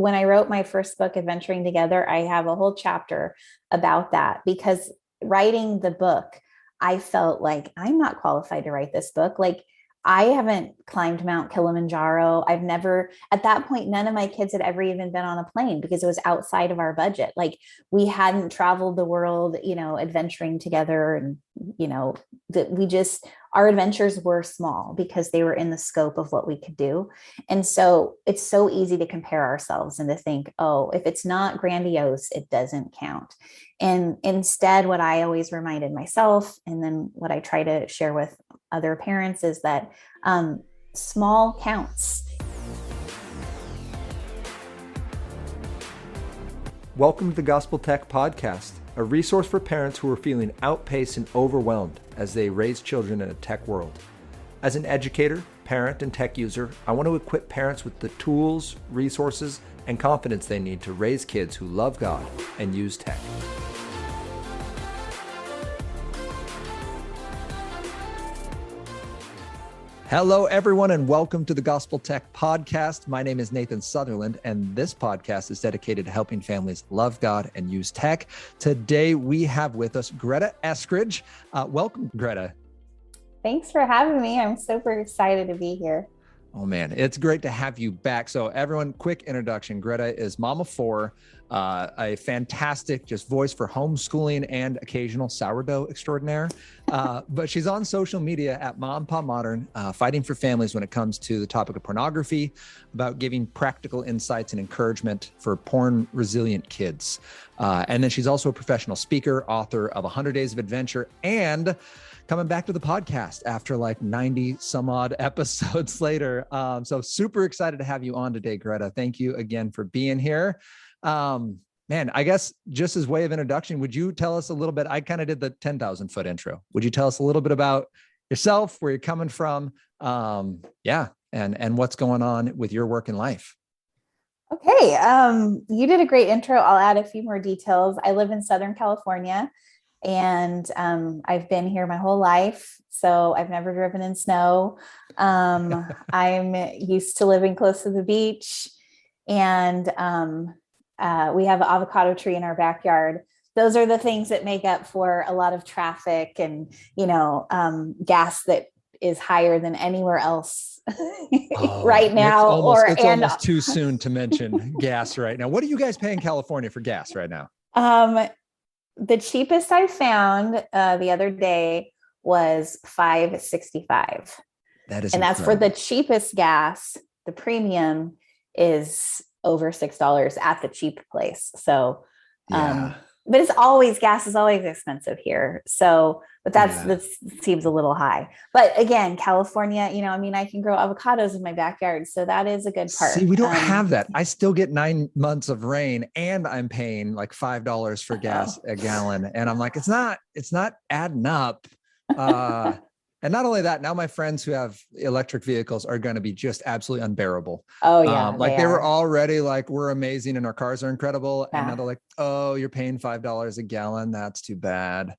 when I wrote my first book, Adventuring Together, I have a whole chapter about that, because writing the book, I felt like I'm not qualified to write this book. Like, I haven't climbed Mount Kilimanjaro. I've never, at that point, none of my kids had ever even been on a plane because it was outside of our budget. Like, we hadn't traveled the world, adventuring together. And, that our adventures were small because they were in the scope of what we could do. And so it's so easy to compare ourselves and to think, oh, if it's not grandiose, it doesn't count. And instead, what I always reminded myself, and then what I try to share with other parents, is that small counts. Welcome to the Gospel Tech Podcast, a resource for parents who are feeling outpaced and overwhelmed as they raise children in a tech world. As an educator, parent, and tech user, I want to equip parents with the tools, resources, and confidence they need to raise kids who love God and use tech. Hello, everyone, and welcome to the Gospel Tech Podcast. My name is Nathan Sutherland, and this podcast is dedicated to helping families love God and use tech. Today, we have with us Greta Eskridge. Welcome, Greta. Thanks for having me. I'm super excited to be here. Oh, man, it's great to have you back. So everyone, quick introduction. Greta is mom of four, a fantastic just voice for homeschooling and occasional sourdough extraordinaire. But she's on social media at Mom Pa Modern, fighting for families when it comes to the topic of pornography, about giving practical insights and encouragement for porn resilient kids. And then she's also a professional speaker, author of 100 Days of Adventure, and coming back to the podcast after like 90 some odd episodes later. So super excited to have you on today, Greta. Thank you again for being here. Man, I guess just as way of introduction, would you tell us a little bit? I kind of did the 10,000 foot intro. Would you tell us a little bit about yourself, where you're coming from? And what's going on with your work and life? Okay. You did a great intro. I'll add a few more details. I live in Southern California. And I've been here my whole life, so I've never driven in snow. I'm used to living close to the beach, and we have an avocado tree in our backyard. Those are the things that make up for a lot of traffic and, gas that is higher than anywhere else right now. It's almost too soon to mention gas right now. What are you guys paying California for gas right now? The cheapest I found the other day was $5.65. That's incredible. For the cheapest gas. The premium is over $6 at the cheap place. So, but gas is always expensive here. So, but that seems a little high. But again, California, I can grow avocados in my backyard. So that is a good part. See, we don't have that. I still get 9 months of rain and I'm paying like $5 for gas a gallon. And I'm like, it's not adding up. And not only that, now my friends who have electric vehicles are going to be just absolutely unbearable. Oh yeah. They were already like, we're amazing and our cars are incredible. Yeah. And now they're like, oh, you're paying $5 a gallon. That's too bad.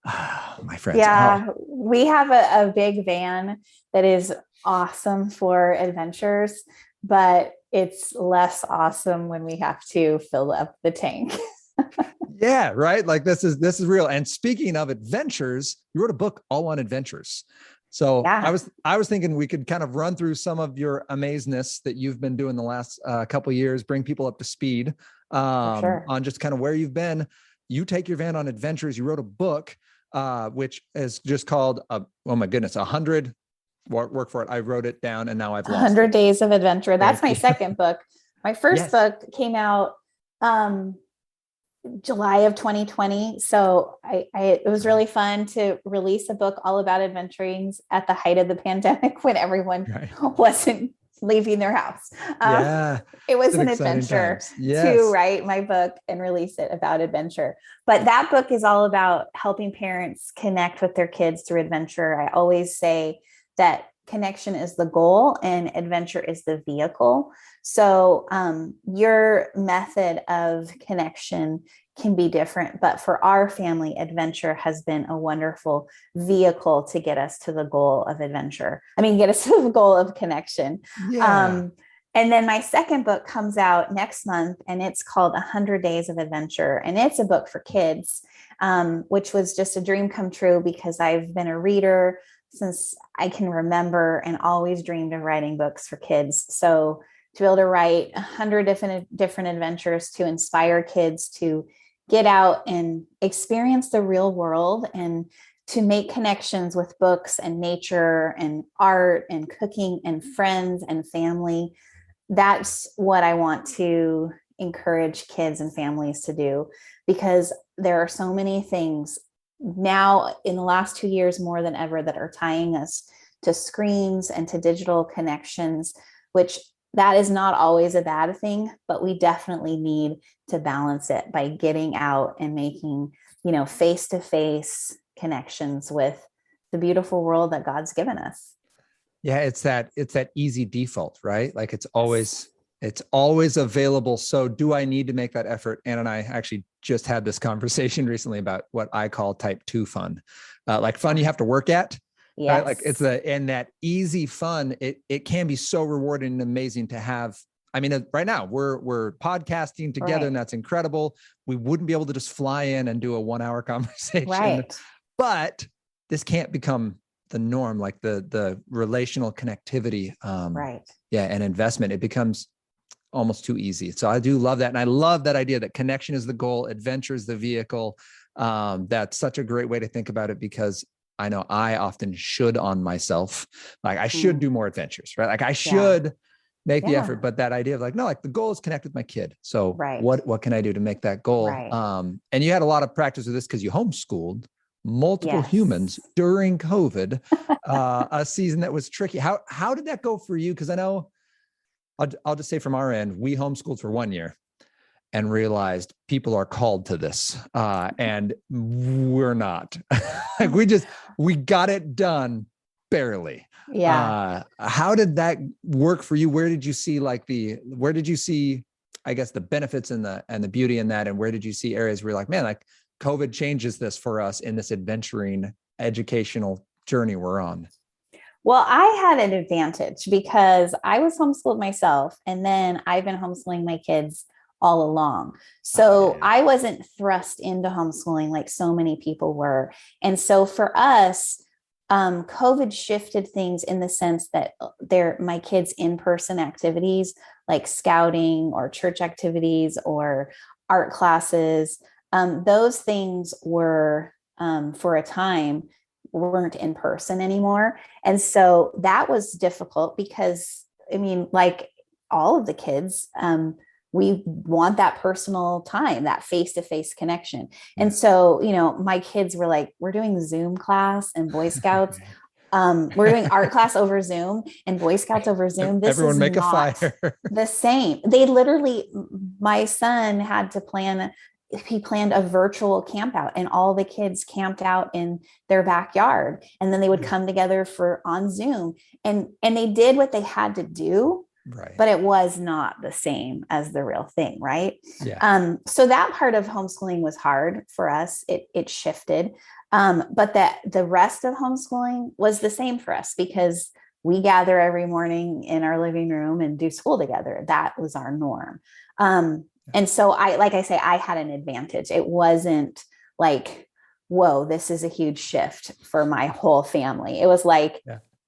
My friends. Yeah. We have a big van that is awesome for adventures, but it's less awesome when we have to fill up the tank. Yeah, right. Like this is real. And speaking of adventures, you wrote a book all on adventures. So yeah. I was thinking we could kind of run through some of your amazeness that you've been doing the last couple of years, bring people up to speed on just kind of where you've been. You take your van on adventures. You wrote a book, which is just called, 100. Work for it. I wrote it down and now I've lost 100 Days of Adventure. That's my second book. My first book came out July of 2020. So it was really fun to release a book all about adventurings at the height of the pandemic when everyone wasn't leaving their house. It was an adventure to write my book and release it about adventure. But that book is all about helping parents connect with their kids through adventure. I always say that connection is the goal and adventure is the vehicle. So your method of connection can be different, but for our family, adventure has been a wonderful vehicle to get us to the goal of adventure. Get us to the goal of connection. Yeah. And then my second book comes out next month, and it's called 100 Days of Adventure. And it's a book for kids, which was just a dream come true because I've been a reader since I can remember and always dreamed of writing books for kids. So to be able to write 100 different adventures to inspire kids to get out and experience the real world and to make connections with books and nature and art and cooking and friends and family. That's what I want to encourage kids and families to do, because there are so many things now in the last 2 years more than ever that are tying us to screens and to digital connections, which that is not always a bad thing, but we definitely need to balance it by getting out and making, face-to-face connections with the beautiful world that God's given us. Yeah, it's that easy default, right? Like it's always available. So do I need to make that effort? Ann and I actually just had this conversation recently about what I call type 2 fun. Like fun you have to work at. Yes. Right? Like and that easy fun, it can be so rewarding and amazing to have. I mean, right now we're podcasting together, right, and that's incredible. We wouldn't be able to just fly in and do a 1-hour conversation, right, but this can't become the norm, like the relational connectivity, right, yeah, and investment. It becomes almost too easy. So I do love that. And I love that idea that connection is the goal, adventure is the vehicle. That's such a great way to think about it, because I know I often should on myself. Like I should do more adventures, right? Like I should make the effort, but that idea of like, no, like the goal is connect with my kid. So what can I do to make that goal? Right. And you had a lot of practice with this because you homeschooled multiple humans during COVID, a season that was tricky. How did that go for you? Because I know, I'll just say from our end, we homeschooled for 1 year and realized people are called to this, and we're not. Like we got it done barely. Yeah. How did that work for you? Where did you see I guess the benefits and the beauty in that, and where did you see areas where you're like, man, like COVID changes this for us in this adventuring educational journey we're on? Well, I had an advantage because I was homeschooled myself, and then I've been homeschooling my kids all along. So I wasn't thrust into homeschooling like so many people were. And so for us, COVID shifted things in the sense that my kids' in-person activities like scouting or church activities or art classes, those things were, for a time, weren't in person anymore. And so that was difficult because, I mean, like all of the kids, we want that personal time, that face-to-face connection. And so, my kids were like, we're doing Zoom class and Boy Scouts. We're doing art class over Zoom and Boy Scouts over Zoom. This Everyone is make not a fire. the same. They literally, my son had to he planned a virtual camp out, and all the kids camped out in their backyard. And then they would come together on Zoom, and they did what they had to do. Right. But it was not the same as the real thing. Right. Yeah. So that part of homeschooling was hard for us. It shifted. But the rest of homeschooling was the same for us because we gather every morning in our living room and do school together. That was our norm. And so like I say, I had an advantage. It wasn't like, whoa, this is a huge shift for my whole family. It was like,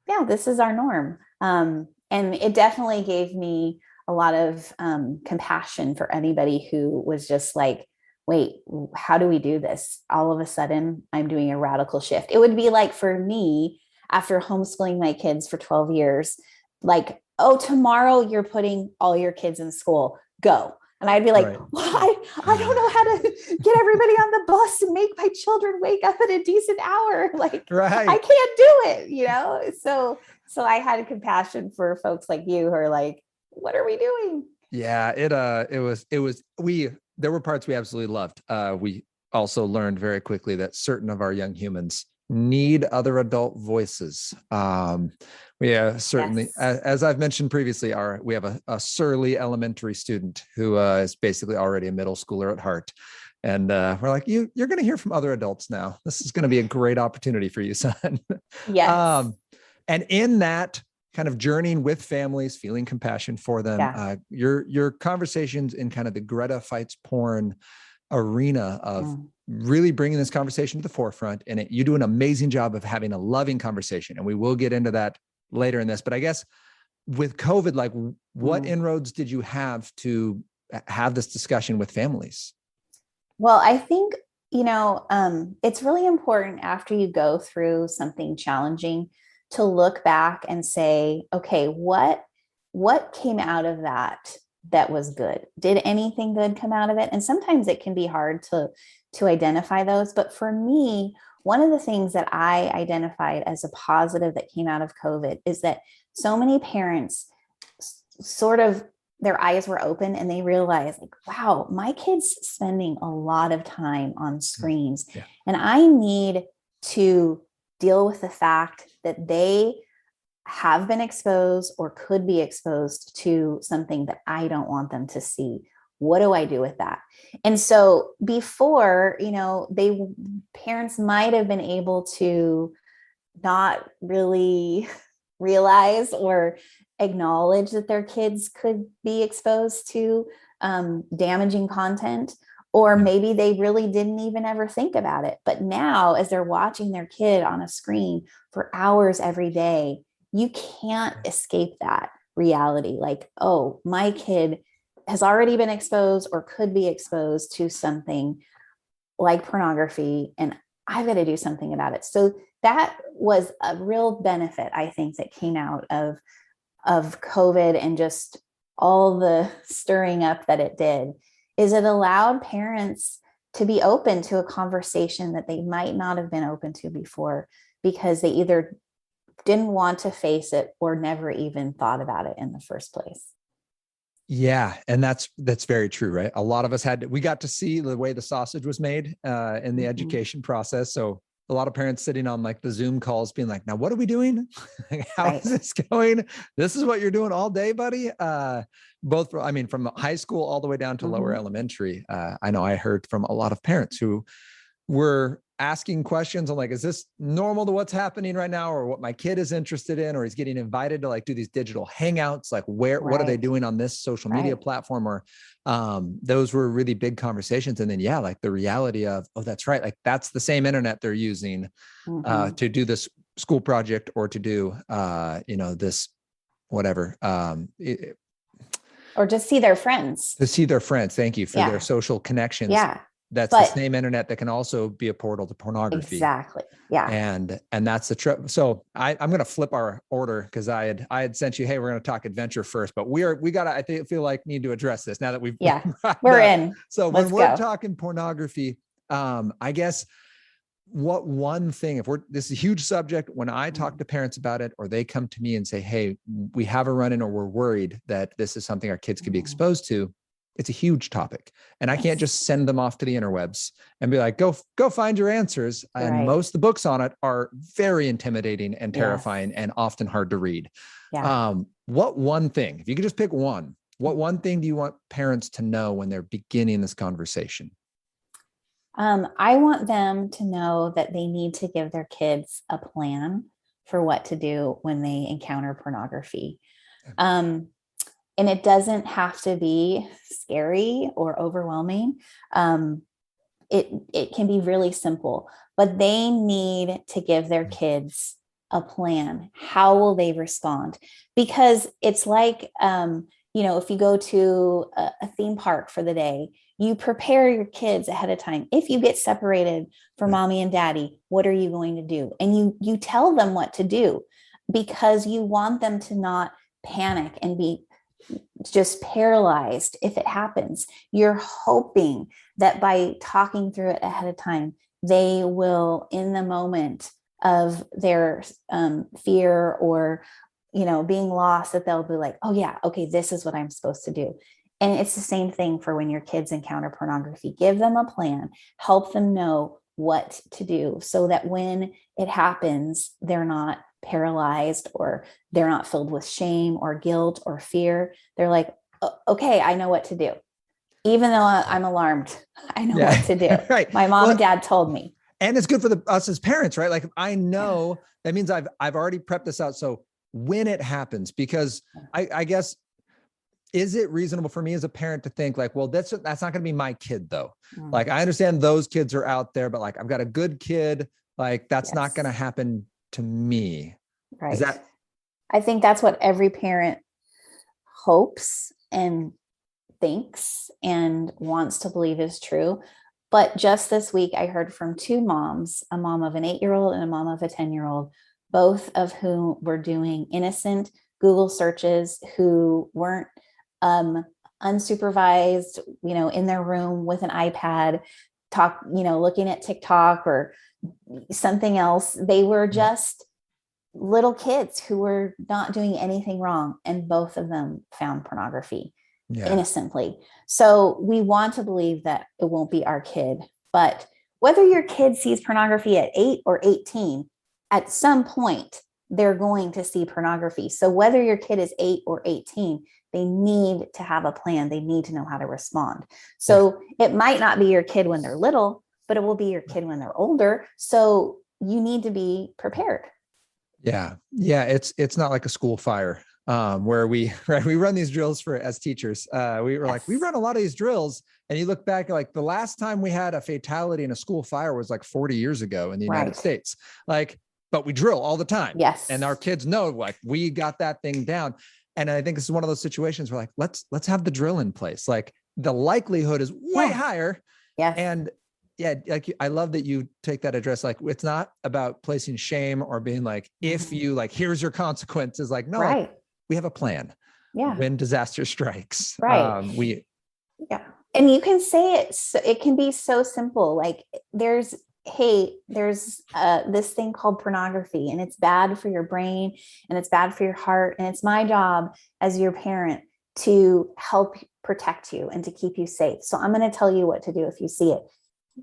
yeah, this is our norm. And it definitely gave me a lot of compassion for anybody who was just like, wait, how do we do this? All of a sudden, I'm doing a radical shift. It would be like for me, after homeschooling my kids for 12 years, like, oh, tomorrow you're putting all your kids in school, go. And I'd be like, why? I don't know how to get everybody on the bus and make my children wake up at a decent hour. Like, I can't do it, So I had compassion for folks like you who are like, what are we doing? Yeah, there were parts we absolutely loved. We also learned very quickly that certain of our young humans need other adult voices. We certainly, as I've mentioned previously, we have a surly elementary student who is basically already a middle schooler at heart. And we're like, you're going to hear from other adults now. This is going to be a great opportunity for you, son. Yes. And in that, kind of journeying with families, feeling compassion for them. Yeah. Your conversations in kind of the Greta fights porn arena of really bringing this conversation to the forefront. And you do an amazing job of having a loving conversation. And we will get into that later in this. But I guess with COVID, like what inroads did you have to have this discussion with families? Well, I think, it's really important after you go through something challenging to look back and say, okay, what came out of that was good? Did anything good come out of it? And sometimes it can be hard to identify those. But for me, one of the things that I identified as a positive that came out of COVID is that so many parents sort of their eyes were open and they realized like, wow, my kid's spending a lot of time on screens and I need to deal with the fact that they have been exposed or could be exposed to something that I don't want them to see. What do I do with that? And so before, parents might have been able to not really realize or acknowledge that their kids could be exposed to damaging content, or maybe they really didn't even ever think about it. But now, as they're watching their kid on a screen for hours every day, you can't escape that reality. Like, oh, my kid has already been exposed or could be exposed to something like pornography, and I've got to do something about it. So that was a real benefit, I think, that came out of COVID and just all the stirring up that it did, is it allowed parents to be open to a conversation that they might not have been open to before because they either didn't want to face it or never even thought about it in the first place. Yeah. And that's very true, right? A lot of us we got to see the way the sausage was made in the education process. So a lot of parents sitting on like the Zoom calls being like, now what are we doing? How is this going? This is what you're doing all day, buddy. From high school all the way down to lower elementary. I know I heard from a lot of parents who were asking questions on like, is this normal to what's happening right now, or what my kid is interested in, or he's getting invited to like do these digital hangouts, like what are they doing on this social media platform? Or those were really big conversations. And then like the reality of, oh, that's right, like that's the same internet they're using to do this school project or to do this whatever or just see their friends. Thank you for their social connections. Yeah. That's the same internet that can also be a portal to pornography. Exactly. Yeah. And that's the trip. So I'm going to flip our order because I had sent you, hey, we're going to talk adventure first, but I feel like need to address this now that we're in. So when we're talking pornography, I guess what one thing, this is a huge subject, when I talk to parents about it, or they come to me and say, hey, we have a run-in or we're worried that this is something our kids could be exposed to. It's a huge topic. And I can't just send them off to the interwebs and be like, go find your answers. And most of the books on it are very intimidating and terrifying and often hard to read. Yeah. What one thing, if you could just pick one, what one thing do you want parents to know when they're beginning this conversation? I want them to know that they need to give their kids a plan for what to do when they encounter pornography. And it doesn't have to be scary or overwhelming. It can be really simple, but they need to give their kids a plan. How will they respond? Because it's like, if you go to a theme park for the day, you prepare your kids ahead of time. If you get separated from mommy and daddy, what are you going to do? And you tell them what to do because you want them to not panic and be just paralyzed if it happens. You're hoping that by talking through it ahead of time, they will, in the moment of their fear or, being lost, that they'll be like, oh yeah, okay, this is what I'm supposed to do. And it's the same thing for when your kids encounter pornography. Give them a plan, help them know what to do so that when it happens, they're not paralyzed or they're not filled with shame or guilt or fear. They're like, okay, I know what to do. Even though I'm alarmed, I know what to do. Right. My mom and dad told me. And it's good for us as parents, right? Like I know that means I've already prepped this out. So when it happens, because I guess, is it reasonable for me as a parent to think like, well, that's not going to be my kid though. Like, I understand those kids are out there, but like, I've got a good kid. Like, that's not going to happen to me. Right. Is that? I think that's what every parent hopes and thinks and wants to believe is true. But just this week, I heard from two moms, a mom of an 8-year-old and a mom of a 10-year-old, both of whom were doing innocent Google searches, who weren't unsupervised, in their room with an iPad, looking at TikTok or something else. They were just little kids who were not doing anything wrong. And both of them found pornography innocently. So we want to believe that it won't be our kid, but whether your kid sees pornography at 8 or 18, at some point, they're going to see pornography. So whether your kid is 8 or 18, they need to have a plan. They need to know how to respond. So it might not be your kid when they're little, but it will be your kid when they're older. So you need to be prepared. Yeah. It's not like a school fire where we run these drills as teachers. We were like, we run a lot of these drills, and you look back, like the last time we had a fatality in a school fire was like 40 years ago in the United States. Like, but we drill all the time. Yes. And our kids know, like, we got that thing down. And I think this is one of those situations where, like, let's have the drill in place. Like, the likelihood is way higher. Yes. And like, I love that you take that address. Like, it's not about placing shame or being like, if you like, here's your consequences. Like, no, like, we have a plan. Yeah. When disaster strikes. Right. And you can say it. So it can be so simple. Like, there's this thing called pornography, and it's bad for your brain and it's bad for your heart. And it's my job as your parent to help protect you and to keep you safe. So I'm going to tell you what to do if you see it.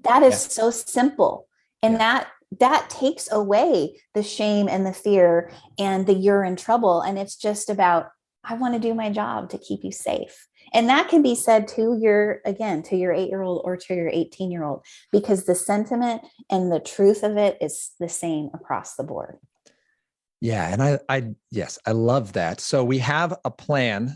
That is so simple. And that takes away the shame and the fear and the you're in trouble. And it's just about, I want to do my job to keep you safe. And that can be said to your 8-year-old or to your 18-year-old, because the sentiment and the truth of it is the same across the board. Yeah. And I love that. So we have a plan.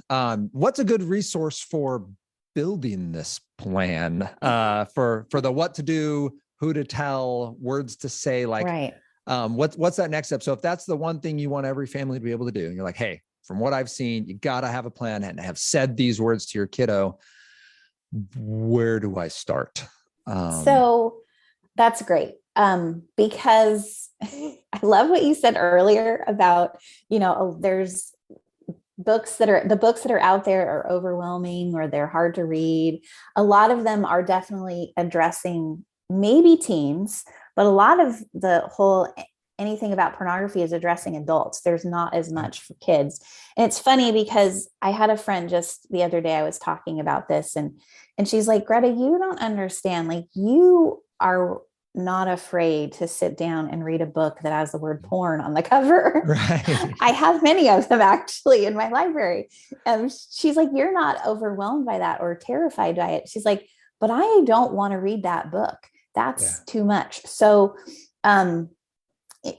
What's a good resource for building this plan, for the what to do, who to tell, words to say, like, what's that next step? So if that's the one thing you want every family to be able to do, and you're like, hey, from what I've seen, you got to have a plan and have said these words to your kiddo, where do I start? So that's great. Because I love what you said earlier about, there's books that are out there are overwhelming or they're hard to read. A lot of them are definitely addressing maybe teens, but a lot of anything about pornography is addressing adults. There's not as much for kids. And it's funny because I had a friend just the other day, I was talking about this, and she's like, Greta, you don't understand. Like, you are not afraid to sit down and read a book that has the word porn on the cover. Right. I have many of them actually in my library. She's like, you're not overwhelmed by that or terrified by it. She's like, but I don't want to read that book. That's too much. So,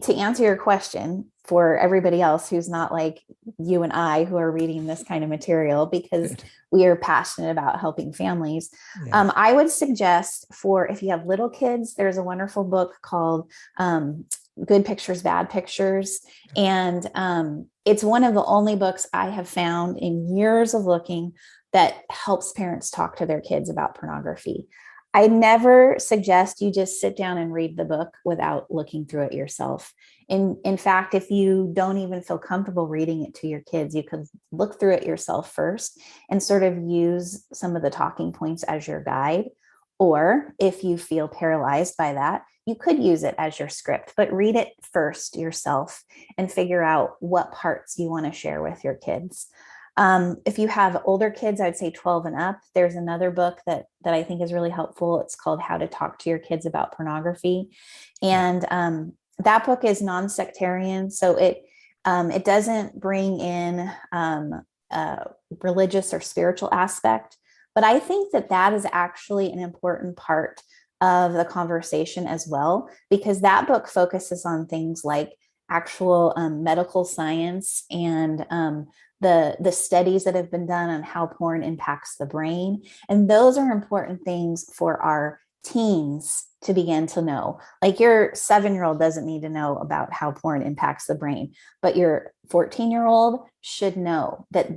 to answer your question, for everybody else who's not like you and I, who are reading this kind of material because we are passionate about helping families, I would suggest, for if you have little kids, there's a wonderful book called Good Pictures, Bad Pictures. And it's one of the only books I have found in years of looking that helps parents talk to their kids about pornography. I never suggest you just sit down and read the book without looking through it yourself. In fact, if you don't even feel comfortable reading it to your kids, you could look through it yourself first and sort of use some of the talking points as your guide. Or if you feel paralyzed by that, you could use it as your script, but read it first yourself and figure out what parts you want to share with your kids. If you have older kids, I'd say 12 and up. There's another book that I think is really helpful. It's called How to Talk to Your Kids About Pornography. And that book is non-sectarian. So it doesn't bring in religious or spiritual aspect. But I think that is actually an important part of the conversation as well, because that book focuses on things like actual medical science and the studies that have been done on how porn impacts the brain. And those are important things for our teens to begin to know. Like your 7-year-old doesn't need to know about how porn impacts the brain, but your 14-year-old should know that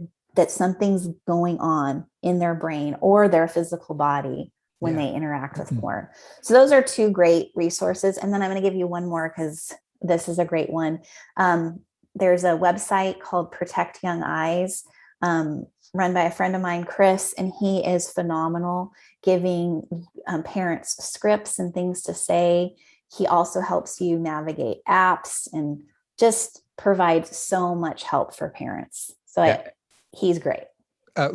something's going on in their brain or their physical body when they interact with porn. So those are 2 great resources. And then I'm going to give you one more because this is a great one. There's a website called Protect Young Eyes, run by a friend of mine, Chris, and he is phenomenal, giving parents scripts and things to say. He also helps you navigate apps and just provides so much help for parents. So he's great.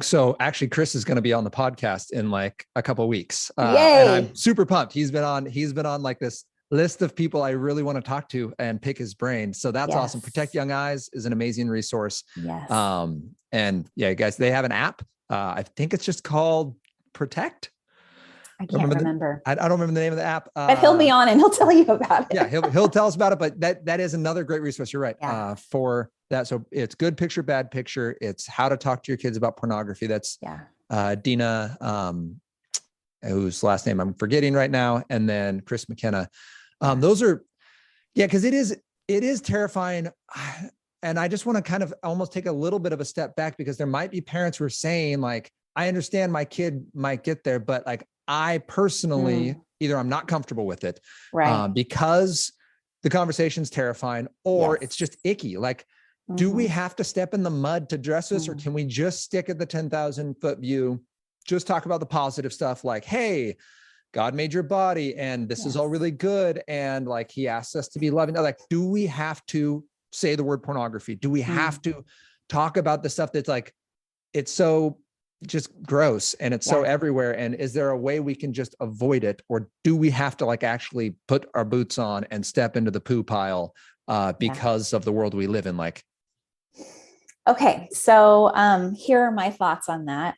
So actually Chris is going to be on the podcast in like a couple of weeks. Yay. And I'm super pumped. He's been on like this list of people I really want to talk to and pick his brain. So that's awesome. Protect Young Eyes is an amazing resource. Yes. And yeah, guys, they have an app. I think it's just called Protect. I can't remember. I don't remember the name of the app. But he'll be on and he'll tell you about it. Yeah, he'll tell us about it. But that is another great resource. You're right. For that. So it's good picture, bad picture. It's how to talk to your kids about pornography. That's Dina, whose last name I'm forgetting right now. And then Chris McKenna. Those are, because it is terrifying. And I just want to kind of almost take a little bit of a step back, because there might be parents who are saying like, I understand my kid might get there, but like I personally, either I'm not comfortable with it, because the conversation's terrifying, or it's just icky. Like, do we have to step in the mud to address this, or can we just stick at the 10,000 foot view, just talk about the positive stuff, like, hey, God made your body and this is all really good. And like, he asks us to be loving. Like, do we have to say the word pornography? Do we have to talk about the stuff that's like, it's so just gross and it's so everywhere? And is there a way we can just avoid it? Or do we have to like actually put our boots on and step into the poo pile because of the world we live in? Like, okay. So here are my thoughts on that.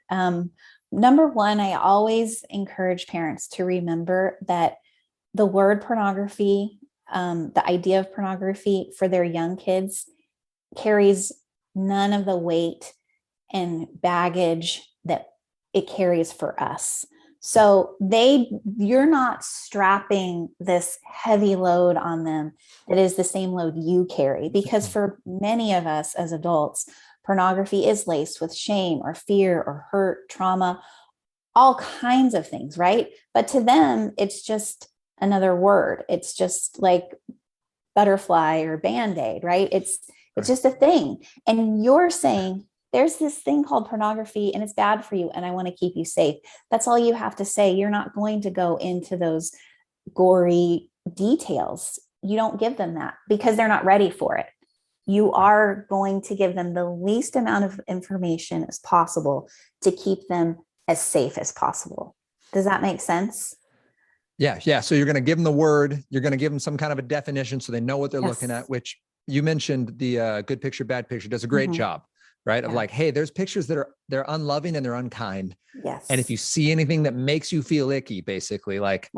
Number one, I always encourage parents to remember that the word pornography, the idea of pornography for their young kids carries none of the weight and baggage that it carries for us. So you're not strapping this heavy load on them that is the same load you carry, because for many of us as adults, pornography is laced with shame or fear or hurt, trauma, all kinds of things, right? But to them, it's just another word. It's just like butterfly or Band-Aid, right? It's just a thing. And you're saying, there's this thing called pornography and it's bad for you, and I want to keep you safe. That's all you have to say. You're not going to go into those gory details. You don't give them that because they're not ready for it. You are going to give them the least amount of information as possible to keep them as safe as possible. Does that make sense? Yeah. So you're going to give them the word, you're going to give them some kind of a definition so they know what they're looking at, which you mentioned the good picture, bad picture does a great job, right? Of like, hey, there's pictures that they're unloving and they're unkind. Yes. And if you see anything that makes you feel icky, basically like,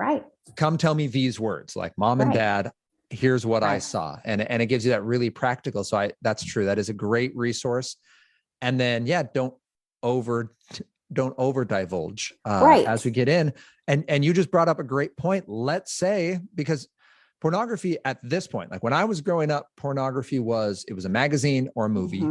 come tell me these words, like mom and dad, here's what I saw. And it gives you that really practical. So that's true. That is a great resource. And then, don't over divulge as we get in. And you just brought up a great point. Let's say, because pornography at this point, like when I was growing up, pornography it was a magazine or a movie.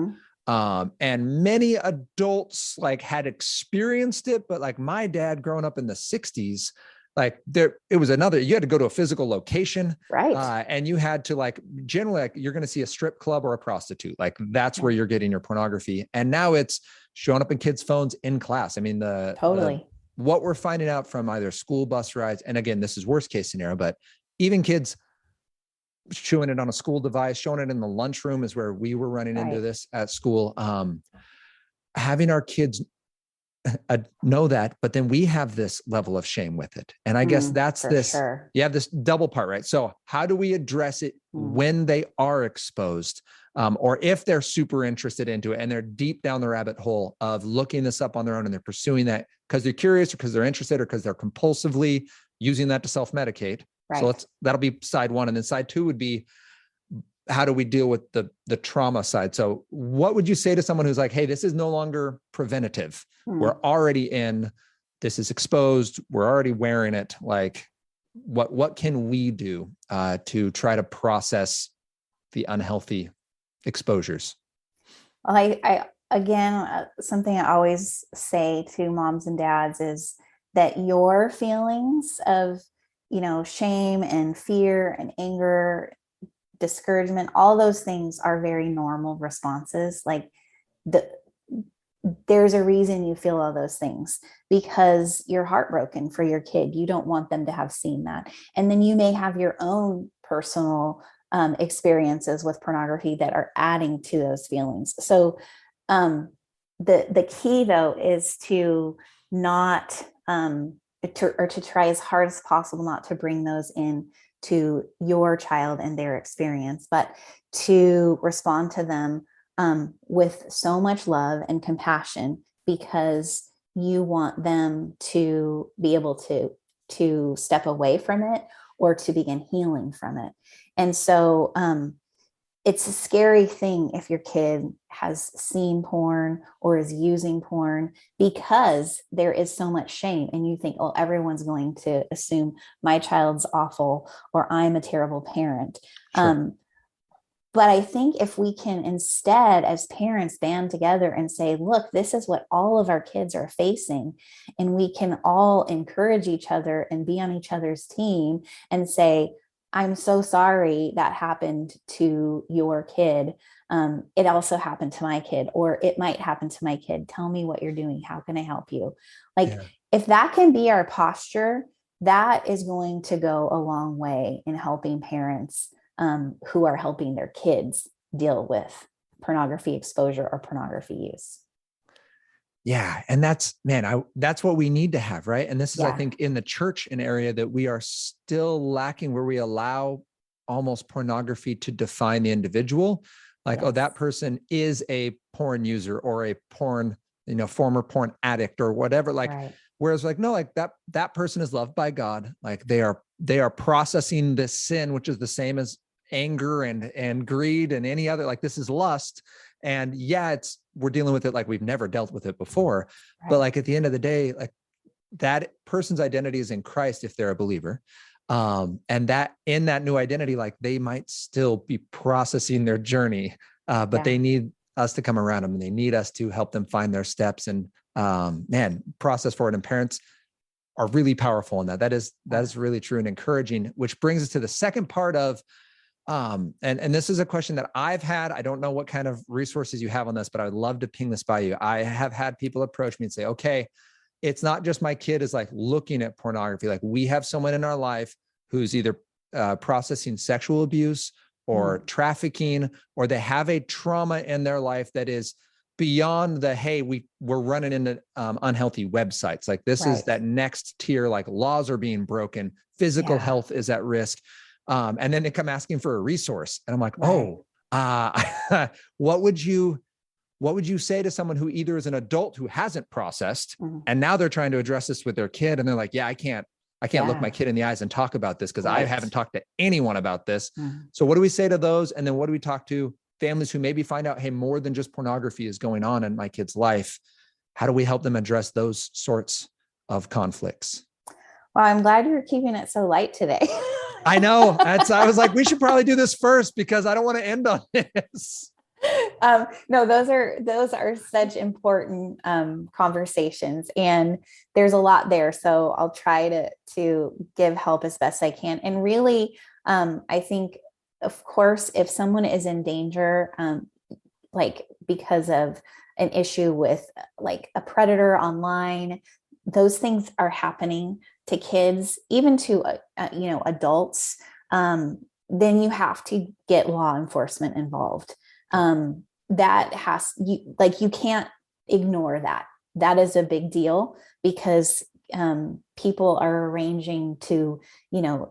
And many adults like had experienced it, but like my dad growing up in the 60s, like it was you had to go to a physical location, and you had to like, generally like you're going to see a strip club or a prostitute. Like that's where you're getting your pornography. And now it's showing up in kids' phones in class. I mean, what we're finding out from either school bus rides, and again, this is worst case scenario, but even kids showing it on a school device, showing it in the lunchroom is where we were running into this at school. Having our kids know that, but then we have this level of shame with it. And I guess that's you have this double part, right? So how do we address it when they are exposed? Or if they're super interested into it and they're deep down the rabbit hole of looking this up on their own and they're pursuing that because they're curious or because they're interested or because they're compulsively using that to self-medicate. So that'll be side one. And then side two would be how do we deal with the trauma side? So what would you say to someone who's like, hey, this is no longer preventative. We're already in, this is exposed. We're already wearing it. Like what can we do to try to process the unhealthy exposures? Well, again, something I always say to moms and dads is that your feelings of, shame and fear and anger, discouragement, all those things are very normal responses. Like there's a reason you feel all those things, because you're heartbroken for your kid. You don't want them to have seen that. And then you may have your own personal experiences with pornography that are adding to those feelings. So the key though is to not to try as hard as possible not to bring those in to your child and their experience, but to respond to them with so much love and compassion, because you want them to be able to step away from it or to begin healing from it. And so it's a scary thing if your kid has seen porn or is using porn, because there is so much shame and you think, oh, everyone's going to assume my child's awful or I'm a terrible parent. Sure. But I think if we can instead, as parents, band together and say, look, this is what all of our kids are facing, and we can all encourage each other and be on each other's team and say, I'm so sorry that happened to your kid. It also happened to my kid, or it might happen to my kid. Tell me what you're doing. How can I help you? If that can be our posture, that is going to go a long way in helping parents who are helping their kids deal with pornography exposure or pornography use. Yeah. And that's what we need to have. Right. And this is, I think, in the church, an area that we are still lacking, where we allow almost pornography to define the individual. Like, oh, that person is a porn user or a porn, former porn addict or whatever. Like, whereas like, no, like that person is loved by God. Like they are processing this sin, which is the same as anger and greed and any other, like this is lust. And we're dealing with it like we've never dealt with it before. But like at the end of the day, like that person's identity is in Christ if they're a believer. And that in that new identity, like they might still be processing their journey, but they need us to come around them, and they need us to help them find their steps and process forward. And parents are really powerful in that. That is really true and encouraging, which brings us to the second part of, and this is a question that I've had. I don't know what kind of resources you have on this, but I would love to ping this by you. I have had people approach me and say, okay, it's not just my kid is like looking at pornography. Like we have someone in our life who's either processing sexual abuse or trafficking, or they have a trauma in their life that is beyond the, hey, we're running into unhealthy websites. Like this is that next tier, like laws are being broken, physical health is at risk. And then they come asking for a resource. And I'm like, what would you say to someone who either is an adult who hasn't processed and now they're trying to address this with their kid, and they're like, I can't look my kid in the eyes and talk about this because I haven't talked to anyone about this. So what do we say to those? And then what do we talk to families who maybe find out, hey, more than just pornography is going on in my kid's life? How do we help them address those sorts of conflicts? Well, I'm glad you're keeping it so light today. I know. I was like, we should probably do this first because I don't want to end on this. No, those are such important conversations, and there's a lot there. So I'll try to give help as best I can. And really, I think, of course, if someone is in danger, like because of an issue with like a predator online, those things are happening to kids, even to adults. Then you have to get law enforcement involved. You can't ignore that. That is a big deal, because people are arranging to,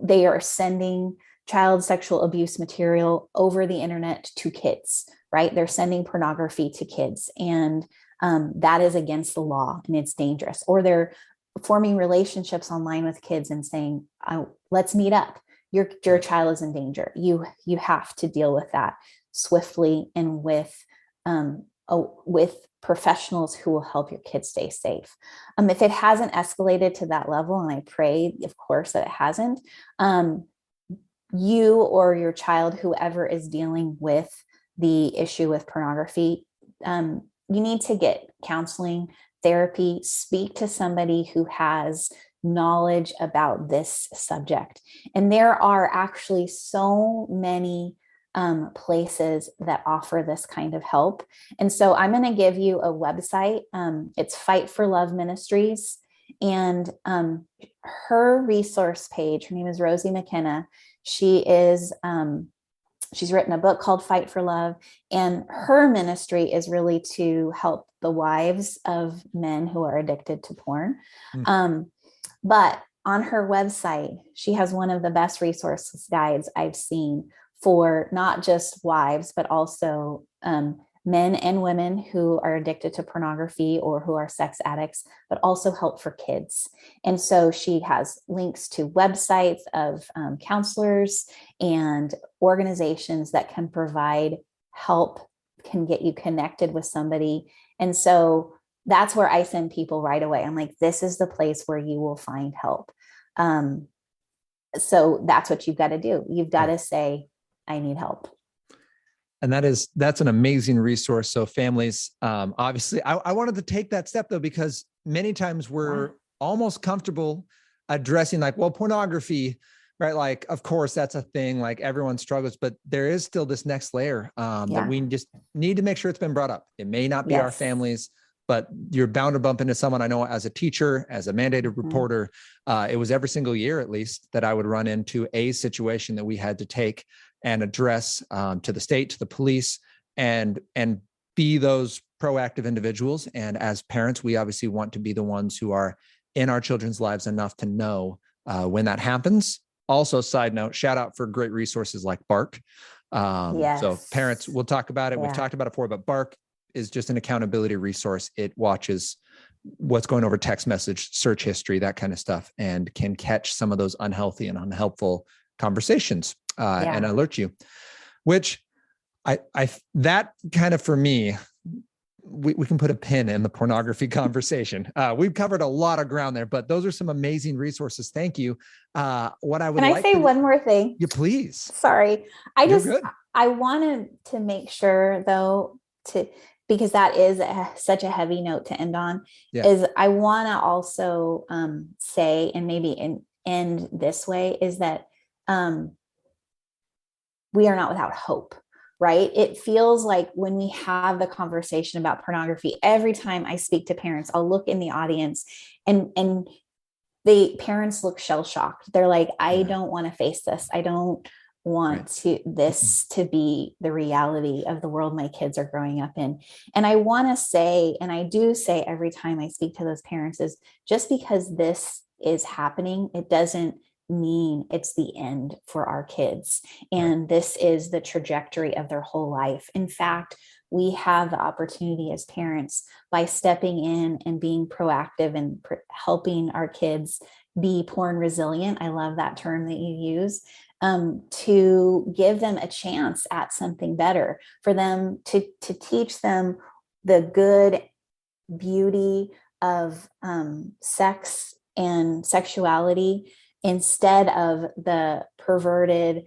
they are sending child sexual abuse material over the internet to kids, right? They're sending pornography to kids, and that is against the law and it's dangerous. Or they're forming relationships online with kids and saying, let's meet up. your child is in danger. You have to deal with that swiftly and with professionals who will help your kids stay safe. If it hasn't escalated to that level, and I pray, of course, that it hasn't, you or your child, whoever is dealing with the issue with pornography, you need to get counseling, therapy, speak to somebody who has knowledge about this subject. And there are actually so many places that offer this kind of help. And so I'm going to give you a website. It's Fight for Love Ministries. And her resource page, her name is Rosie McKenna. She's written a book called Fight for Love, and her ministry is really to help the wives of men who are addicted to porn. But on her website, she has one of the best resources guides I've seen for not just wives, but also men and women who are addicted to pornography or who are sex addicts, but also help for kids. And so she has links to websites of counselors and organizations that can provide help, can get you connected with somebody. And so that's where I send people right away. I'm like, this is the place where you will find help. So that's what you've got to do. You've got to say, I need help. And that's an amazing resource. So families, obviously I wanted to take that step though, because many times we're almost comfortable addressing like, well, pornography, right? Like, of course that's a thing, like everyone struggles, but there is still this next layer that we just need to make sure it's been brought up. It may not be our families, but you're bound to bump into someone. I know as a teacher, as a mandated reporter, it was every single year, at least, that I would run into a situation that we had to take and address to the state, to the police, and be those proactive individuals. And as parents, we obviously want to be the ones who are in our children's lives enough to know when that happens. Also, side note, shout out for great resources like Bark. So parents, we'll talk about it. We've talked about it before, but Bark is just an accountability resource. It watches what's going over text message, search history, that kind of stuff, and can catch some of those unhealthy and unhelpful conversations and alert you, which I that kind of, for me, we can put a pin in the pornography conversation. We've covered a lot of ground there, but those are some amazing resources. Thank you. What I would Can I say one more thing? You please. Sorry. I wanted to make sure though, because that is such a heavy note to end on, is I want to also say, and maybe end this way, is that we are not without hope, right? It feels like when we have the conversation about pornography, every time I speak to parents, I'll look in the audience and the parents look shell-shocked. They're like, I don't want to face this. I don't want this to be the reality of the world my kids are growing up in. And I want to say, and I do say every time I speak to those parents, is just because this is happening, it doesn't mean it's the end for our kids. And this is the trajectory of their whole life. In fact, we have the opportunity as parents, by stepping in and being proactive and helping our kids be porn resilient. I love that term that you use. To give them a chance at something better, for them to teach them the good beauty of sex and sexuality, instead of the perverted,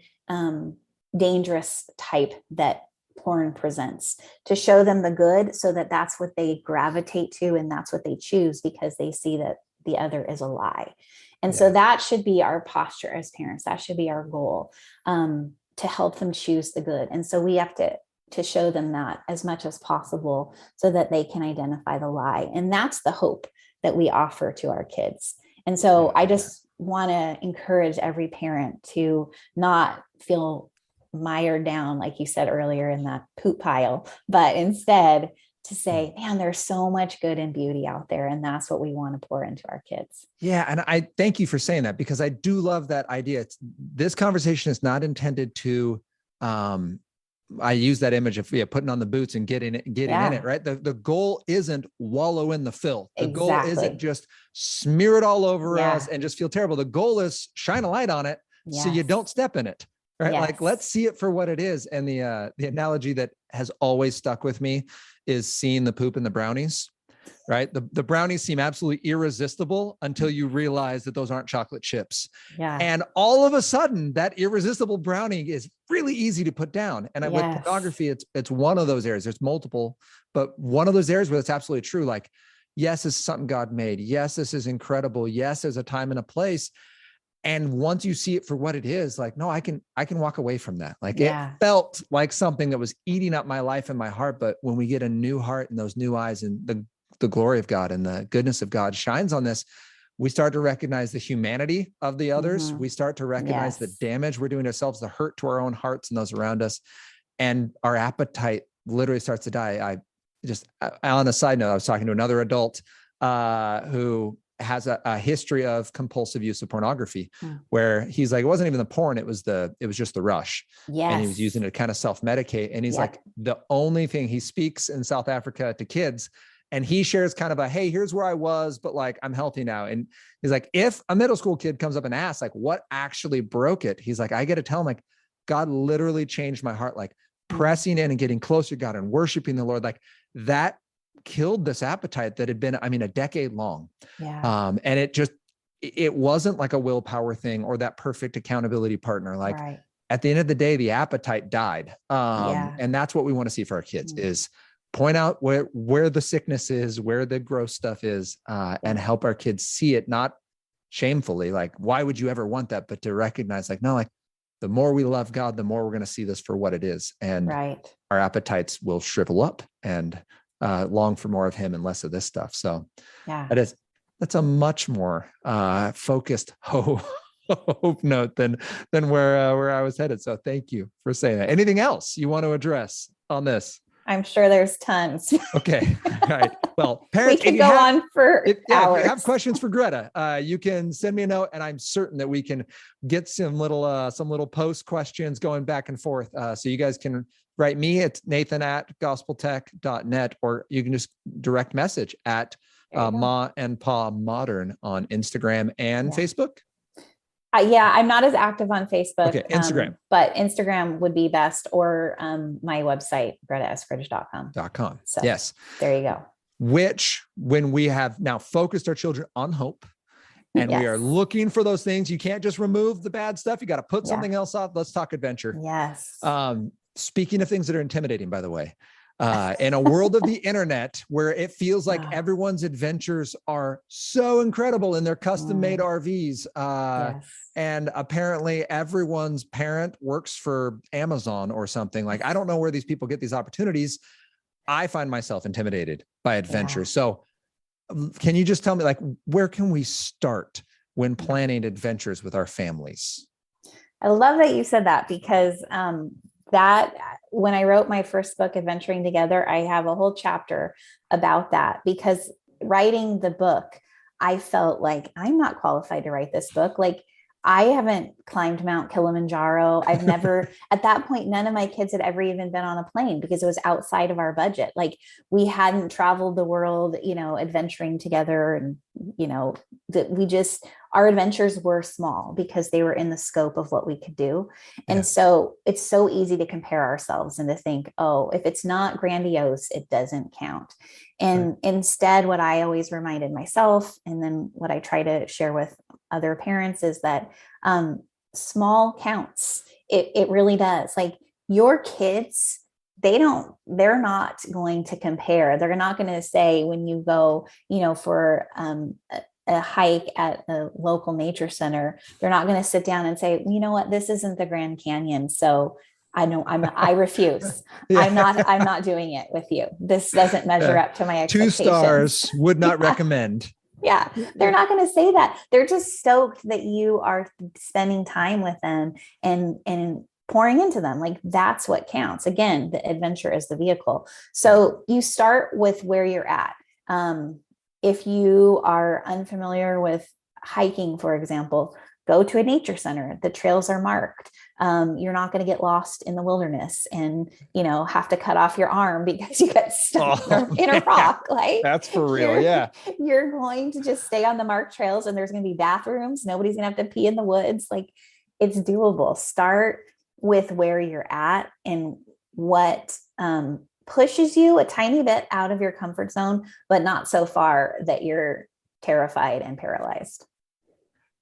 dangerous type that porn presents, to show them the good so that that's what they gravitate to and that's what they choose, because they see that the other is a lie. And so that should be our posture as parents. That should be our goal, to help them choose the good. And so we have to show them that as much as possible so that they can identify the lie. And that's the hope that we offer to our kids. And so I just want to encourage every parent to not feel mired down, like you said earlier, in that poop pile, but instead to say, man, there's so much good and beauty out there. And that's what we want to pour into our kids. Yeah. And I thank you for saying that, because I do love that idea. This conversation is not intended to, I use that image of putting on the boots and getting in it, right? The goal isn't wallow in the filth. The goal isn't just smear it all over us and just feel terrible. The goal is shine a light on it, so you Yes. don't step in it, right? Yes. Like, let's see it for what it is. And the analogy that has always stuck with me is seeing the poop in the brownies, right? The brownies seem absolutely irresistible until you realize that those aren't chocolate chips. Yeah. And all of a sudden that irresistible brownie is really easy to put down. And with Yes. pornography, it's one of those areas. There's multiple, but one of those areas where it's absolutely true. Like, yes, this is something God made. Yes, this is incredible. Yes, there's a time and a place. And once you see it for what it is, like, no, I can walk away from that. Like, it felt like something that was eating up my life and my heart. But when we get a new heart and those new eyes and the glory of God and the goodness of God shines on this, we start to recognize the humanity of the others. We start to recognize the damage we're doing to ourselves, the hurt to our own hearts and those around us. And our appetite literally starts to die. On a side note, I was talking to another adult who has a history of compulsive use of pornography, where he's like, it wasn't even the porn, it was just the rush. Yes. And he was using it to kind of self-medicate. And he's like, the only thing, he speaks in South Africa to kids, and he shares kind of a, hey, here's where I was, but like, I'm healthy now. And he's like, if a middle school kid comes up and asks, like, what actually broke it? He's like, I get to tell him, like, God literally changed my heart, like pressing in and getting closer to God and worshiping the Lord. Like, that killed this appetite that had been, a decade long. Yeah. And it wasn't like a willpower thing or that perfect accountability partner. Like, at the end of the day, the appetite died. And that's what we want to see for our kids is point out where the sickness is, where the gross stuff is, and help our kids see it, not shamefully, like, why would you ever want that? But to recognize, like, no, like, the more we love God, the more we're going to see this for what it is. And our appetites will shrivel up and long for more of him and less of this stuff. So that's a much more focused hope note than where I was headed. So thank you for saying that. Anything else you want to address on this? I'm sure there's tons. Okay. All right. Well, parents, we could go on for hours. If you have questions for Greta, you can send me a note, and I'm certain that we can get some little post questions going back and forth. So you guys can write me at nathan@gospeltech.net, or you can just direct message at Ma and Pa Modern on Instagram and Facebook. I'm not as active on Facebook. Okay, Instagram. But Instagram would be best, or my website, gretaeskridge.com. So yes. There you go. Which, when we have now focused our children on hope, and we are looking for those things, you can't just remove the bad stuff. You got to put something else off. Let's talk adventure. Yes. Speaking of things that are intimidating, by the way, in a world of the internet where it feels like everyone's adventures are so incredible in their custom-made RVs, and apparently everyone's parent works for Amazon or something. Like, I don't know where these people get these opportunities. I find myself intimidated by adventure. So can you just tell me, like, where can we start when planning adventures with our families? I love that you said that, because that when I wrote my first book, Adventuring Together, I have a whole chapter about that, because writing the book, I felt like I'm not qualified to write this book. Like, I haven't climbed Mount Kilimanjaro. I've never, at that point, none of my kids had ever even been on a plane, because it was outside of our budget. Like, we hadn't traveled the world, adventuring together. And, our adventures were small because they were in the scope of what we could do. And so it's so easy to compare ourselves and to think, oh, if it's not grandiose, it doesn't count. And instead, what I always reminded myself, and then what I try to share with other parents, is that small counts. It really does. Like, your kids, they're not going to compare. They're not going to say, when you go, for a hike at a local nature center, they're not going to sit down and say, you know what, this isn't the Grand Canyon, so I refuse. I'm not doing it with you. This doesn't measure up to my expectations. 2 stars, would not recommend. Yeah, they're not going to say that. They're just stoked that you are spending time with them and pouring into them. Like, that's what counts. Again, the adventure is the vehicle. So you start with where you're at. If you are unfamiliar with hiking, for example, go to a nature center. The trails are marked. You're not going to get lost in the wilderness and, have to cut off your arm because you got stuck in a rock. Like, that's for real. You're going to just stay on the marked trails, and there's going to be bathrooms. Nobody's going to have to pee in the woods. Like, it's doable. Start with where you're at and what pushes you a tiny bit out of your comfort zone, but not so far that you're terrified and paralyzed.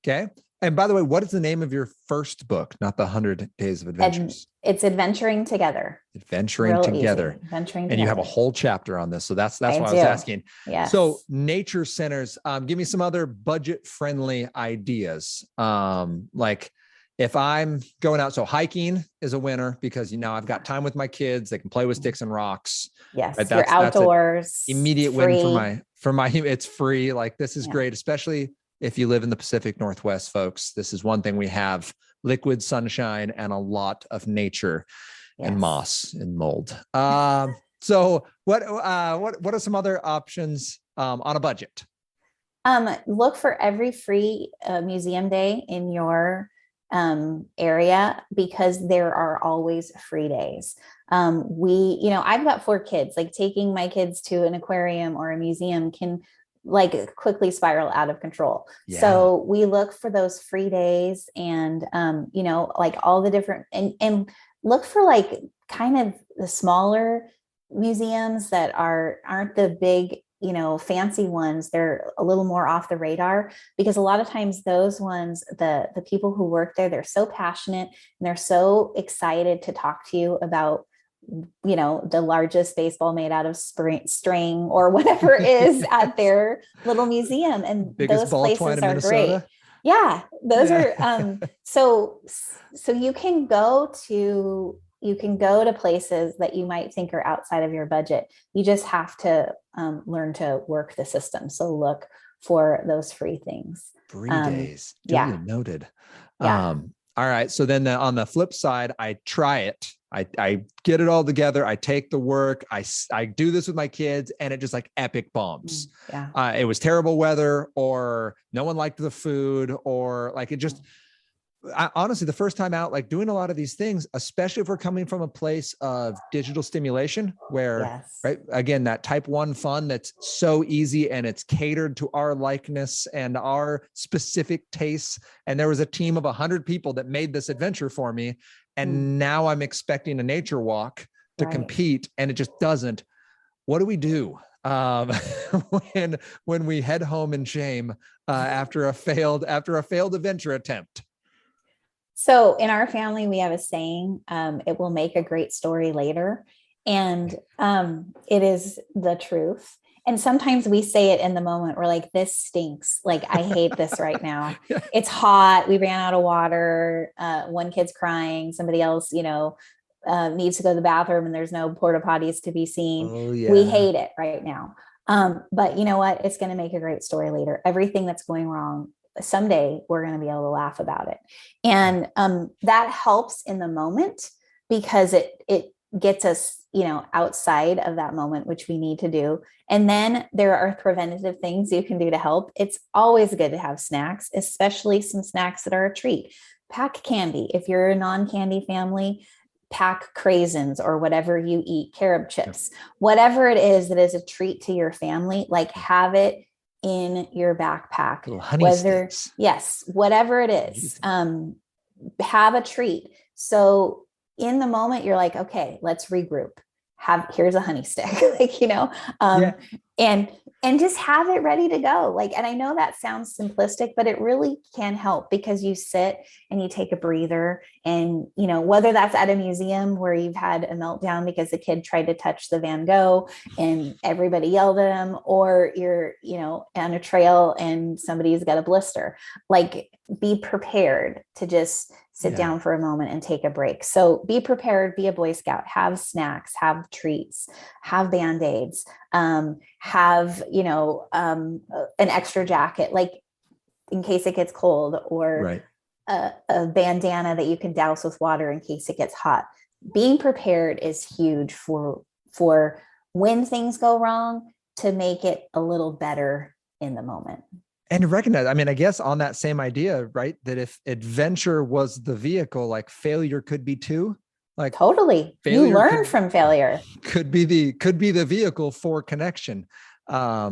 Okay. And by the way, what is the name of your first book? Not the 100 Days of Adventures. It's Adventuring Together. Adventuring Real Together. Easy. Adventuring and Together. you have a whole chapter on this. So that's why I was asking. Yes. So nature centers, give me some other budget-friendly ideas. Like if I'm going out, so hiking is a winner because, I've got time with my kids. They can play with sticks and rocks. Yes. Right? You're outdoors. That's immediate win for my, it's free. Like this is great, especially if you live in the Pacific Northwest, folks. This is one thing we have: liquid sunshine and a lot of nature and moss and mold. So what are some other options on a budget? Look for every free museum day in your area, because there are always free days. I've got 4 kids. Like taking my kids to an aquarium or a museum can like quickly spiral out of control. Yeah. So we look for those free days and, like all the different, and look for like kind of the smaller museums that aren't the big, fancy ones. They're a little more off the radar, because a lot of times those ones, the people who work there, they're so passionate and they're so excited to talk to you about, the largest baseball made out of string or whatever is at their little museum. And biggest those places are great. Yeah. Those are, so you can go to places that you might think are outside of your budget. You just have to learn to work the system. So look for those free things. Free days. Duly noted. Yeah. All right. So then on the flip side, I try it. I get it all together. I take the work. I do this with my kids, and it just like epic bombs. Yeah. It was terrible weather, or no one liked the food, or like it just, honestly, the first time out, like doing a lot of these things, especially if we're coming from a place of digital stimulation where, right, again, that type 1 fun that's so easy and it's catered to our likeness and our specific tastes. And there was a team of 100 people that made this adventure for me. And now I'm expecting a nature walk to compete, and it just doesn't. What do we do when we head home in shame after a failed adventure attempt? So in our family, we have a saying, it will make a great story later. And it is the truth. And sometimes we say it in the moment. We're like, this stinks. Like, I hate this right now. It's hot. We ran out of water. One kid's crying. Somebody else, needs to go to the bathroom and there's no porta potties to be seen. Oh, yeah. We hate it right now. But you know what? It's going to make a great story later. Everything that's going wrong, someday we're going to be able to laugh about it. And that helps in the moment, because it gets us, outside of that moment, which we need to do. And then there are preventative things you can do to help. It's always good to have snacks, especially some snacks that are a treat. Pack candy. If you're a non-candy family, pack craisins or whatever you eat, carob chips, whatever it is that is a treat to your family, like have it in your backpack. Whatever it is, have a treat. So in the moment, you're like, okay, let's regroup. Here's a honey stick, and just have it ready to go. Like, and I know that sounds simplistic, but it really can help, because you sit and you take a breather, and, whether that's at a museum where you've had a meltdown because the kid tried to touch the Van Gogh and everybody yelled at him, or you're, on a trail and somebody's got a blister, like, be prepared to just sit down for a moment and take a break. So be prepared, be a Boy Scout, have snacks, have treats, have Band-Aids, have, an extra jacket, like in case it gets cold, or a bandana that you can douse with water in case it gets hot. Being prepared is huge for when things go wrong, to make it a little better in the moment. And to recognize, I guess on that same idea, right? That if adventure was the vehicle, like failure could be too. Like totally. You learn from failure. Could be the vehicle for connection. I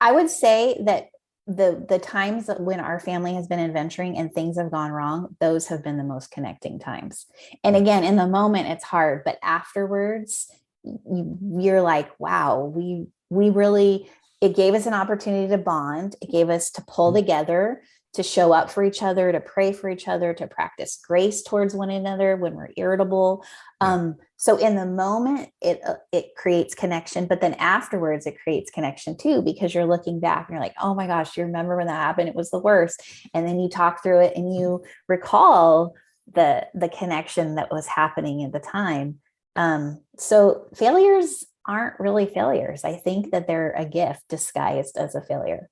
would say that the times that when our family has been adventuring and things have gone wrong, those have been the most connecting times. And again, in the moment, it's hard, but afterwards, you're like, wow, we really, it gave us an opportunity to bond. It gave us to pull together, to show up for each other, to pray for each other, to practice grace towards one another when we're irritable. So in the moment, it creates connection, but then afterwards it creates connection too, because you're looking back and you're like, oh my gosh, you remember when that happened? It was the worst. And then you talk through it and you recall the connection that was happening at the time. So failures aren't really failures. I think that they're a gift disguised as a failure.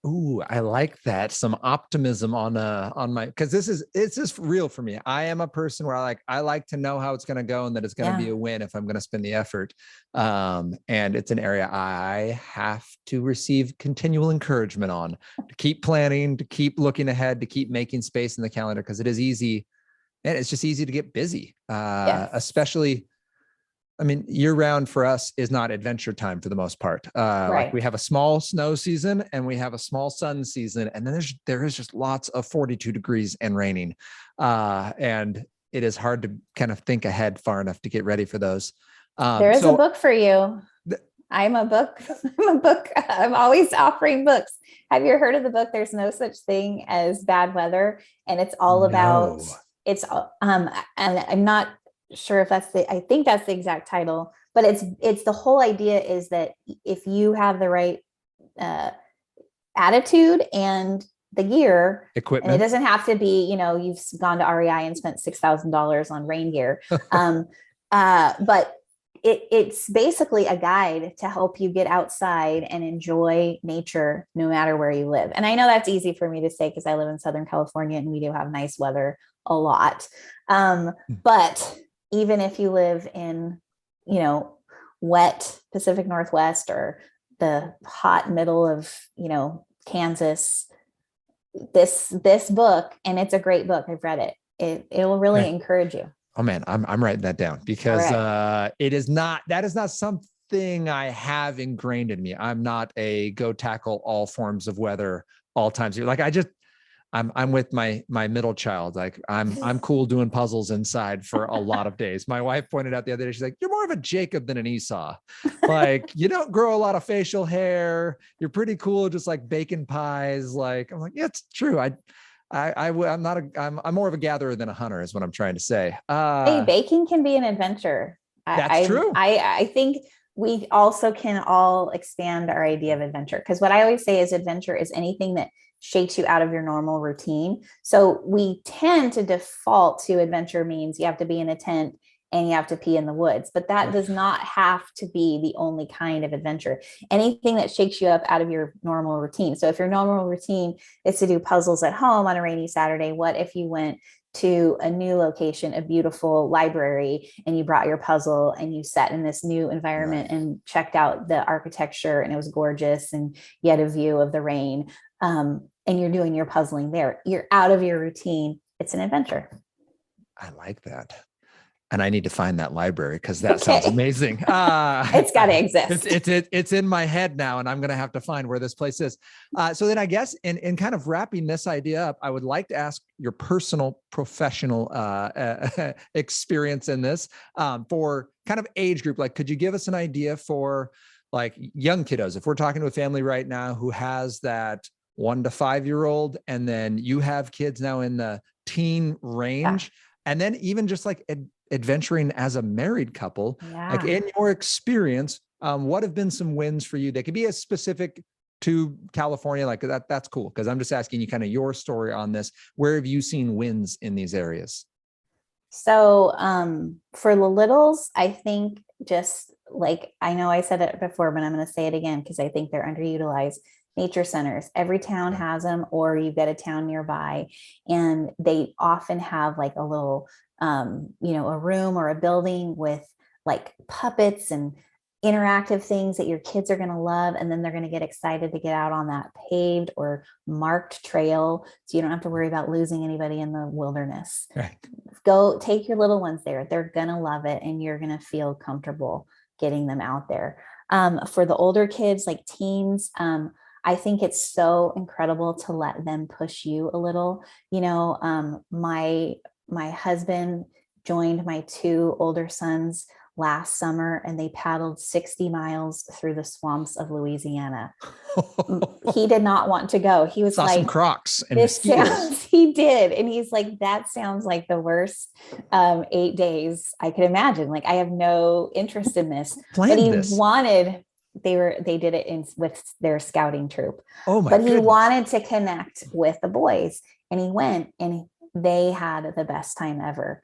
Ooh, I like that. Some optimism on my, because it's just real for me. I am a person where I like to know how it's going to go and that it's going to be a win if I'm going to spend the effort. And it's an area I have to receive continual encouragement on, to keep planning, to keep looking ahead, to keep making space in the calendar, because it is easy, and it's just easy to get busy, especially, I mean, year round for us is not adventure time for the most part. Like we have a small snow season and we have a small sun season. And then there is just lots of 42 degrees and raining. And it is hard to kind of think ahead far enough to get ready for those. There is a book for you. I'm a book. I'm always offering books. Have you heard of the book? There's no such thing as bad weather. And it's all about, and I'm not sure if I think that's the exact title, but it's the whole idea is that if you have the right attitude and the gear, equipment, and it doesn't have to be, you've gone to REI and spent $6,000 on rain gear. But it's basically a guide to help you get outside and enjoy nature no matter where you live. And I know that's easy for me to say because I live in Southern California and we do have nice weather a lot. But even if you live in, wet Pacific Northwest or the hot middle of, Kansas, this book, and it's a great book. I've read it. It will really encourage you. Oh man, I'm writing that down because that is not something I have ingrained in me. I'm not a go tackle all forms of weather all times. Like I'm with my middle child. Like I'm cool doing puzzles inside for a lot of days. My wife pointed out the other day, she's like, you're more of a Jacob than an Esau. Like you don't grow a lot of facial hair. You're pretty cool, just like baking pies. Like I'm like, yeah, it's true. I'm more of a gatherer than a hunter is what I'm trying to say. Hey, baking can be an adventure. That's true. I think we also can all expand our idea of adventure, because what I always say is adventure is anything that shakes you out of your normal routine. So we tend to default to adventure means you have to be in a tent and you have to pee in the woods, but that does not have to be the only kind of adventure. Anything that shakes you up out of your normal routine. So if your normal routine is to do puzzles at home on a rainy Saturday, what if you went to a new location, a beautiful library, and you brought your puzzle and you sat in this new environment and checked out the architecture and it was gorgeous and you had a view of the rain, and you're doing your puzzling there. You're out of your routine. It's an adventure. I like that. And I need to find that library because that sounds amazing. It's got to exist. It's in my head now, and I'm going to have to find where this place is. So then I guess in kind of wrapping this idea up, I would like to ask your personal professional experience in this for kind of age group. Like, could you give us an idea for like young kiddos? If we're talking to a family right now who has that 1 to 5 year old, and then you have kids now in the teen range, and then even just like adventuring as a married couple, like in your experience, what have been some wins for you? They could be as specific to California, like that's cool. Cause I'm just asking you kind of your story on this. Where have you seen wins in these areas? So for the littles, I think just like, I know I said it before, but I'm going to say it again because I think they're underutilized. Nature centers. Every town has them, or you've got a town nearby, and they often have like a little, a room or a building with like puppets and interactive things that your kids are going to love. And then they're going to get excited to get out on that paved or marked trail. So you don't have to worry about losing anybody in the wilderness. Right. Go take your little ones there. They're going to love it. And you're going to feel comfortable getting them out there. For the older kids, like teens, I think it's so incredible to let them push you a little. My husband joined my two older sons last summer, and they paddled 60 miles through the swamps of Louisiana. He did not want to go. He was Saw some like, Crocs and this mosquitoes. sounds, he did. And he's like, that sounds like the worst 8 days I could imagine. Like, I have no interest in this. But Planned he this. wanted, they did it with their scouting troop. Oh my But he goodness. wanted to connect with the boys. And he went, and they had the best time ever.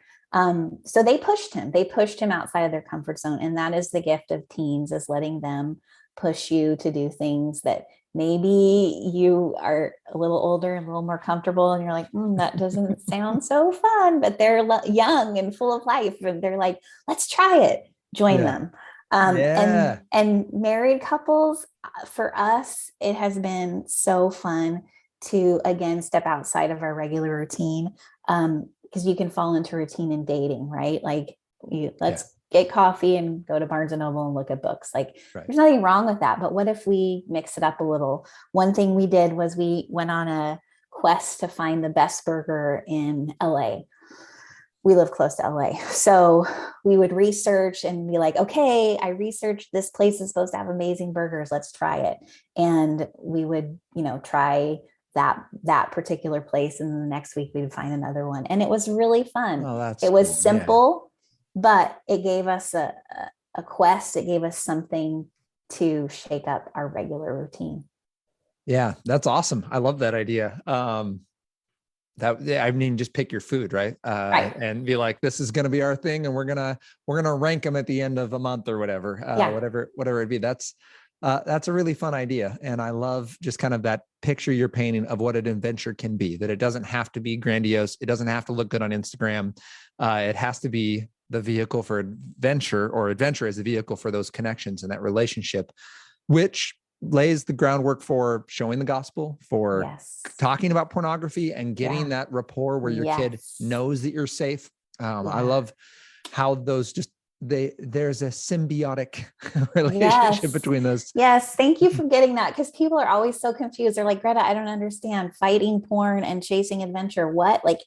So they pushed him. They pushed him outside of their comfort zone. And that is the gift of teens, is letting them push you to do things that maybe you are a little older and a little more comfortable, and you're like, that doesn't sound so fun, but they're young and full of life, and they're like, let's try it. Join them. And married couples, for us, it has been so fun to, again, step outside of our regular routine, because you can fall into routine in dating, right? Like, let's get coffee and go to Barnes and Noble and look at books. Like, there's nothing wrong with that. But what if we mix it up a little? One thing we did was we went on a quest to find the best burger in LA. We live close to LA. So we would research and be like, okay, I researched this place is supposed to have amazing burgers. Let's try it. And we would, try that particular place. And the next week we would find another one. And it was really fun. Oh, it was simple, but it gave us a quest. It gave us something to shake up our regular routine. Yeah, that's awesome. I love that idea. Just pick your food, right? Right. And be like, this is going to be our thing, and we're gonna rank them at the end of a month or whatever, whatever it be. That's a really fun idea, and I love just kind of that picture you're painting of what an adventure can be. That it doesn't have to be grandiose. It doesn't have to look good on Instagram. It has to be the vehicle for adventure, or adventure as a vehicle for those connections and that relationship, which lays the groundwork for showing the gospel, for talking about pornography and getting that rapport where your kid knows that you're safe. I love how those there's a symbiotic relationship between those. Yes. Thank you for getting that. Because people are always so confused. They're like, Greta, I don't understand fighting porn and chasing adventure. What? Like,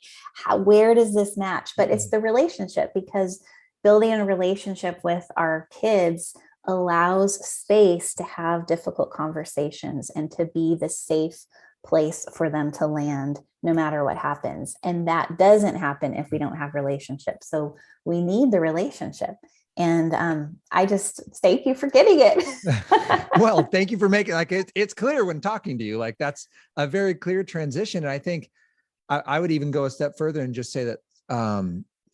where does this match? But it's the relationship, because building a relationship with our kids allows space to have difficult conversations and to be the safe place for them to land no matter what happens. And that doesn't happen if we don't have relationships. So we need the relationship. And I just thank you for getting it. Well, thank you for making it's clear when talking to you. Like, that's a very clear transition. And I think I would even go a step further and just say that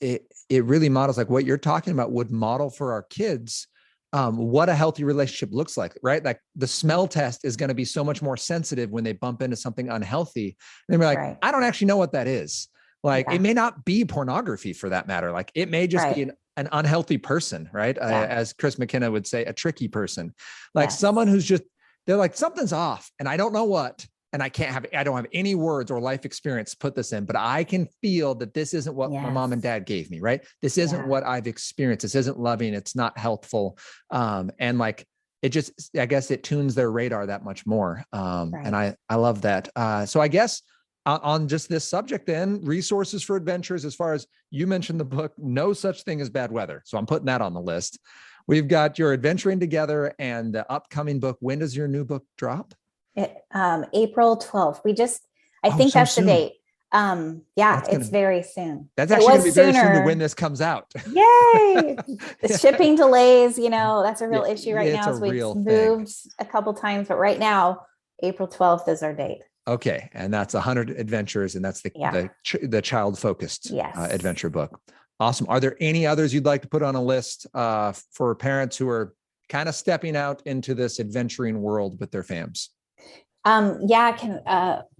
it really models, like what you're talking about would model for our kids what a healthy relationship looks like, right? Like, the smell test is going to be so much more sensitive when they bump into something unhealthy. And they're like, I don't actually know what that is. Like, it may not be pornography for that matter. Like, it may just be an unhealthy person, right? As Chris McKenna would say, a tricky person, like someone who's just, they're like, something's off and I don't know what. And I don't have any words or life experience to put this in, but I can feel that this isn't what my mom and dad gave me, right? This isn't what I've experienced. This isn't loving. It's not healthful. And like, it just, I guess it tunes their radar that much more. And I love that. So I guess on just this subject then, resources for adventures, as far as you mentioned the book, No Such Thing as Bad Weather. So I'm putting that on the list. We've got your Adventuring Together and the upcoming book. When does your new book drop? April 12th. I think that's the date. It's very soon. That's actually going to be very soon to when this comes out. Yay. The shipping delays, that's a real issue right now. So it's moved a couple times, but right now, April 12th is our date. Okay. And that's 100 adventures. And that's the child focused adventure book. Awesome. Are there any others you'd like to put on a list for parents who are kind of stepping out into this adventuring world with their fams?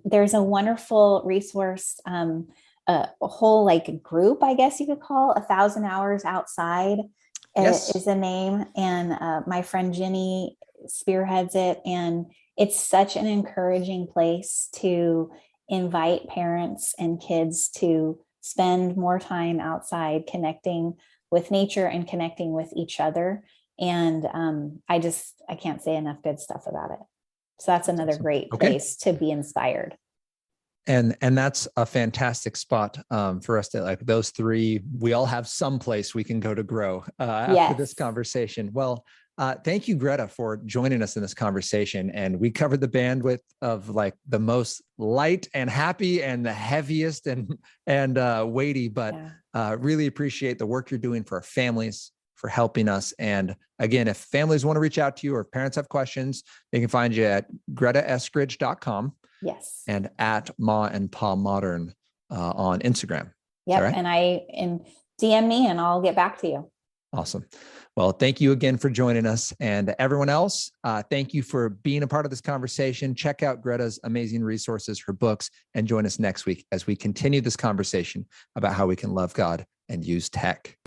There's a wonderful resource, a whole group, I guess you could call 1,000 Hours Outside is the name. And my friend Jenny spearheads it. And it's such an encouraging place to invite parents and kids to spend more time outside, connecting with nature and connecting with each other. And I can't say enough good stuff about it. So that's another Awesome. great Okay. place to be inspired. And that's a fantastic spot for us to, like, those three, we all have some place we can go to grow after this conversation. Well, thank you, Greta, for joining us in this conversation. And we covered the bandwidth of like the most light and happy and the heaviest and weighty, but really appreciate the work you're doing for our families, for helping us. And again, if families want to reach out to you or if parents have questions, they can find you at gretaeskridge.com. Yes. And at Ma and Pa Modern on Instagram. Yep. Right? And DM me and I'll get back to you. Awesome. Well, thank you again for joining us. And everyone else, thank you for being a part of this conversation. Check out Greta's amazing resources, her books, and join us next week as we continue this conversation about how we can love God and use tech.